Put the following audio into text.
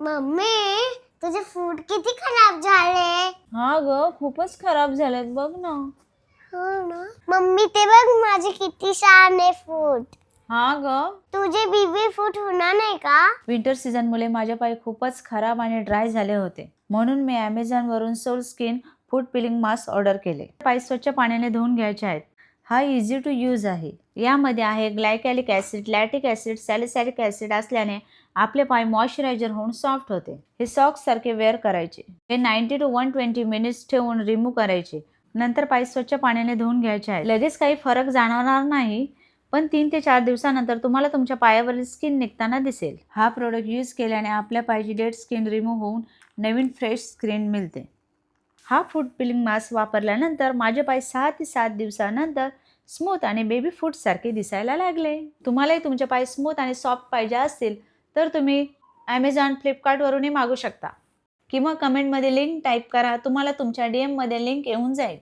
Mummy, तुझे food किती खराब झाले. हा ग, खूपच खराब झालेत बघ ना. हो ना. मम्मी, ते बघ माझे किती छान आहे फूड. हा ग, तुझे बेबी फूड होणार नाही का? विंटर सीझन मुळे माझे पाय खूपच खराब आणि ड्राय झाले होते, म्हणून मी Amazon वरून soul skin food peeling mask order केले. पाय स्वच्छ पाण्याने धुवून घ्यायचे आहेत. हा इझी टू यूज आहे. यामध्ये आहे ग्लायकॅलिक ॲसिड, लॅक्टिक ॲसिड, सॅलिसायलिक ॲसिड असल्याने आपले पाय मॉइश्चरायझर होऊन सॉफ्ट होते. हे सॉक्स सारखे वेअर करायचे. हे 90 to 120 मिनिट्स ठेवून रिमूव्ह करायचे. नंतर पाय स्वच्छ पाण्याने धुवून घ्यायचे आहे. लगेच काही फरक जाणवणार नाही, पण 3 ते 4 दिवसानंतर तुम्हाला तुमच्या पायावरील स्किन निघताना दिसेल. हा प्रोडक्ट यूज केल्याने आपल्या पायाची डेड स्किन रिमूव्ह होऊन नवीन फ्रेश स्किन मिळते. हा फूड पिलिंग मास्क वापरल्यानंतर माझे पाय 6 ते 7 दिवसानंतर स्मूथ आणि बेबी फूड सारखे दिसायला लागले. तुम्हालाही तुमचे पाय स्मूथ आणि सॉफ्ट पाहिजे असतील तर तुम्ही Amazon, फ्लिपकार्टवरूनही मागू शकता किंवा कमेंटमध्ये लिंक टाईप करा. तुम्हाला तुमच्या DM मध्ये लिंक येऊन जाईल.